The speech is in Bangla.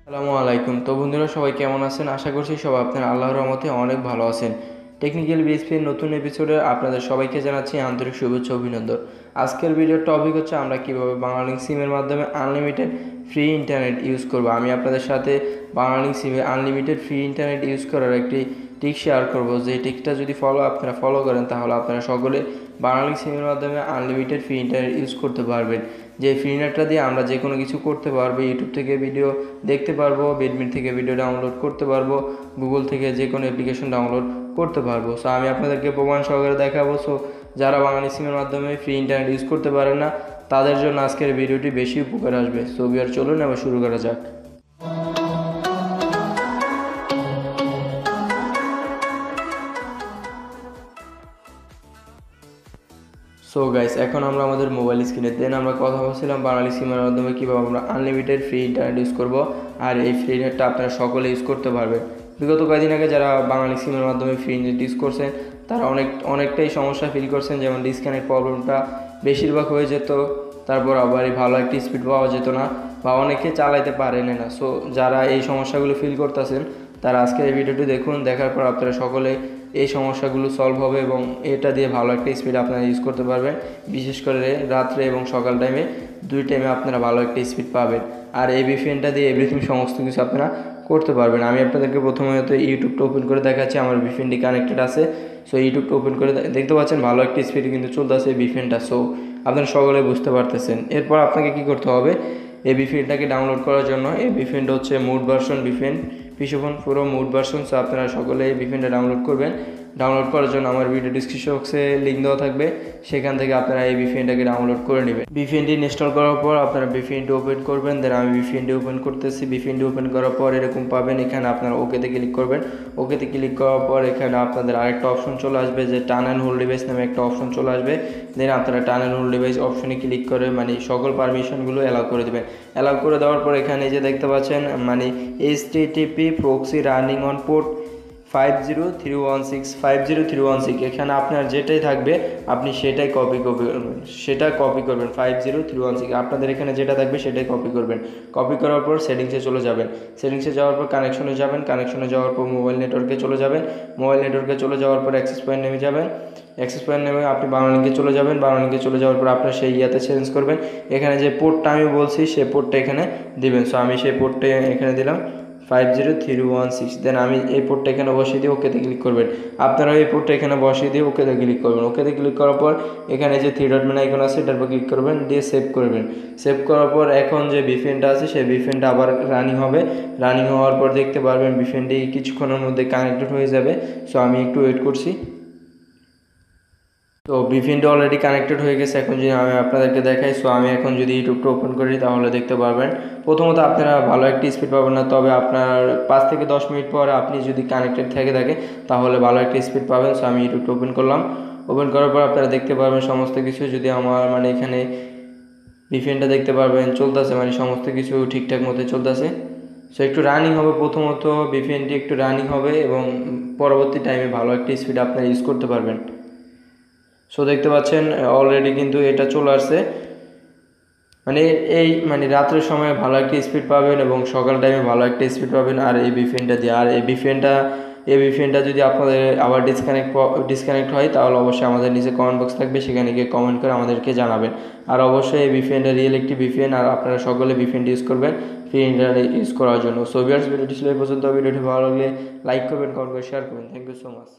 আসসালামু আলাইকুম। তো বন্ধুরা সবাই কেমন আছেন? আশা করছি সবাই আপনারা আল্লাহর রহমতে অনেক ভালো আছেন। টেকনিক্যাল বিএসপির নতুন এপিসোডে আপনাদের সবাইকে জানাচ্ছি আন্তরিক শুভেচ্ছা অভিনন্দন। আজকের ভিডিওর টপিক হচ্ছে আমরা কিভাবে বাংলালিংক সিমের মাধ্যমে আনলিমিটেড ফ্রি ইন্টারনেট ইউজ করব। আমি আপনাদের সাথে বাংলালিংক সিমে আনলিমিটেড ফ্রি ইন্টারনেট ইউজ করার একটি টিক শেয়ার করব। যে টিকটা যদি আপনারা ফলো করেন তাহলে আপনারা সকলে বাংলালিংক সিমের মাধ্যমে আনলিমিটেড ফ্রি ইন্টারনেট ইউজ করতে পারবেন। যে ফ্রি নেটটা দিয়ে আমরা যে কোনো কিছু করতে পারবো, ইউটিউব থেকে ভিডিও দেখতে পারবো, বেডমিট থেকে ভিডিও ডাউনলোড করতে পারবো, গুগল থেকে যে কোনো অ্যাপ্লিকেশন ডাউনলোড করতে পারবো। সো আমি আপনাদেরকে প্রমাণ সহকারে দেখাবো। সো যারা বাংলালিংক সিমের মাধ্যমে ফ্রি ইন্টারনেট ইউজ করতে পারেন না তাদের জন্য আজকের ভিডিওটি বেশি উপকার আসবে। সো ভিউয়ার চলুন আবার শুরু করা যাক। সো গাইস, এখন আমরা আমাদের মোবাইল স্ক্রিনে আমরা কথা বলছিলাম বাংলালিংক সিমের মাধ্যমে কীভাবে আমরা আনলিমিটেড ফ্রি ইন্টারনেট ইউজ করব, আর এই ফ্রি নেটটা আপনারা সকলে ইউজ করতে পারবেন। বিগত কয়েকদিন আগে যারা বাংলালিংক সিমের মাধ্যমে ফ্রি নেট ইউজ করছেন তারা অনেকটাই সমস্যা ফিল করছেন, যেমন ডিসকানেক্ট প্রবলেমটা বেশিরভাগ হয়ে যেত, তারপর আবার ভালো একটা স্পিড পাওয়া যেত না, বা অনেকে চালাইতে পারেন না। সো যারা এই সমস্যাগুলো ফিল করতেছেন তারা আজকে এই ভিডিওটি দেখুন, দেখার পর আপনারা সকলে এই সমস্যাগুলো সলভ হবে এবং এটা দিয়ে ভালো একটা স্পিড আপনারা ইউজ করতে পারবেন। বিশেষ করে রাত্রে এবং সকাল টাইমে, দুই টাইমে আপনারা ভালো একটা স্পিড পাবেন। আর এই ভিপিএনটা দিয়ে এভরিথিং সমস্ত কিছু আপনারা করতে পারবেন। আমি আপনাদেরকে প্রথমত ইউটিউবটা ওপেন করে দেখাচ্ছি। আমার ভিপিএনটি কানেক্টেড আছে। সো ইউটিউবটা ওপেন করে দেখতে পাচ্ছেন ভালো একটা স্পিড কিন্তু চলতেছে ভিপিএনটা। সো আপনারা সকলে বুঝতে পারতেছেন। এরপর আপনাকে কি করতে হবে, এই ভিপিএনটাকে ডাউনলোড করার জন্য, এই ভিপিএনটা হচ্ছে মুড ভার্সন ভিপিএন, পিসোফোন পুরো মুড ভার্সন। সো আপনারা সকলে এই ভিপিএনটা ডাউনলোড করবেন। ডাউনলোড করার জন্য আমার ভিডিও ডিসক্রিপশন বক্সে লিঙ্ক দেওয়া থাকবে, সেখান থেকে আপনারা এই ভিপিএনটাকে ডাউনলোড করে নেবেন। ভিপিএনটি ইনস্টল করার পর আপনারা ভিপিএনটি ওপেন করবেন। দেন আমি ভিপিএনটি ওপেন করতেছি। ভিপিএনটি ওপেন করার পর এরকম পাবেন। এখানে আপনারা ওকেতে ক্লিক করবেন। ওকেতে ক্লিক করার পর এখানে আপনাদের আরেকটা অপশন চলে আসবে, যে টার্ন অ্যান্ড হোল্ড ডিভাইস নামে একটা অপশন চলে আসবে। দেন আপনারা টার্ন অ্যান্ড হোল্ড ডিভাইস অপশনে ক্লিক করে সকল পারমিশনগুলো অ্যালাউ করে দেবেন। অ্যালাউ করে দেওয়ার পর এখানে যে দেখতে পাচ্ছেন HTTP proxy running on port 5031650316, এখানে আপনার যেটাই থাকবে আপনি সেটাই কপি করবেন। 503165 আপনাদের এখানে যেটা থাকবে সেটাই কপি করবেন। কপি করার পর সেটিংসে চলে যাবেন। সেটিংসে যাওয়ার পর কানেকশনে যাবেন। কানেকশনে যাওয়ার পর মোবাইল নেটওয়ার্কে চলে যাবেন। মোবাইল নেটওয়ার্কে চলে যাওয়ার পর অ্যাক্সেস পয়েন্ট নেমে যাবেন। অ্যাক্সেস পয়েন্ট নেমে আপনি বাংলালিংকে চলে যাবেন। বাংলালিংকে চলে যাওয়ার পর আপনার সেই চেঞ্জ করবেন। এখানে যে পোর্টটা আমি বলছি সেই পোর্টটা এখানে দিবেন। সো আমি সেই পোর্টটা এখানে দিলাম 503116। দেন আমি এই পোর্টটা এখানে বসিয়ে দিয়ে ওকেতে ক্লিক করবেন। আপনারা এই পোর্টটা এখানে বসিয়ে দিয়ে ওকেতে ক্লিক করবেন। ওকেতে ক্লিক করার পর এখানে যে থ্রি ডট মেন আইকন আছে এটার উপর ক্লিক করবেন, দিয়ে সেভ করবেন। সেভ করার পর এখন যে ভিপিএনটা আছে সেই ভিপিএনটা আবার রানিং হবে। রানিং হওয়ার পর দেখতে পারবেন ভিপিএনটি কিছুক্ষণের মধ্যে কানেক্টেড হয়ে যাবে। সো আমি একটু ওয়েট করছি। তো ভিপিএনটা অলরেডি কানেক্টেড হয়ে গেছে। এখন যদি আমি আপনাদেরকে দেখাই, সো আমি এখন যদি ইউটিউবটা ওপেন করি তাহলে দেখতে পারবেন প্রথমত আপনারা ভালো একটি স্পিড পাবেন না, তবে আপনার 5 থেকে 10 মিনিট পর আপনি যদি কানেক্টেড থাকে তাহলে ভালো একটা স্পিড পাবেন। সো আমি ইউটিউবটা ওপেন করলাম। ওপেন করার পর আপনারা দেখতে পারবেন সমস্ত কিছু। যদি আমার এখানে ভিপিএনটা দেখতে পারবেন চলতেছে, সমস্ত কিছু ঠিকঠাক মতো চলতেছে। সো একটু রানিং হবে, প্রথমত ভিপিএনটি একটু রানিং হবে এবং পরবর্তী টাইমে ভালো একটা স্পিড আপনারা ইউজ করতে পারবেন। সো দেখতে পাচ্ছেন অলরেডি কিন্তু এটা চলে আসছে। এই রাত্রের সময় ভালো একটা স্পিড পাবেন এবং সকাল টাইমে ভালো একটা স্পিড পাবেন। আর এই ভিপিএনটা দিয়ে, আর এই ভিপিএনটা যদি আপনাদের আবার ডিসকানেক্ট হয় তাহলে অবশ্যই আমাদের নিচে কমেন্ট বক্স থাকবে, সেখানে গিয়ে কমেন্ট করে আমাদেরকে জানাবেন। আর অবশ্যই এই ভিপিএনটা রিয়েল একটি ভিপিএন, আর আপনারা সকলে ভিপিএনটি ইউজ করবেন ফ্রি ইন্টারনেট ইউজ করার জন্য। সো ভিউয়ার্স, ভিডিওটি ছিল এই পর্যন্ত। ভিডিওটি ভালো লাগলে লাইক করবেন, কমেন্ট করে শেয়ার করবেন। Thank you so much.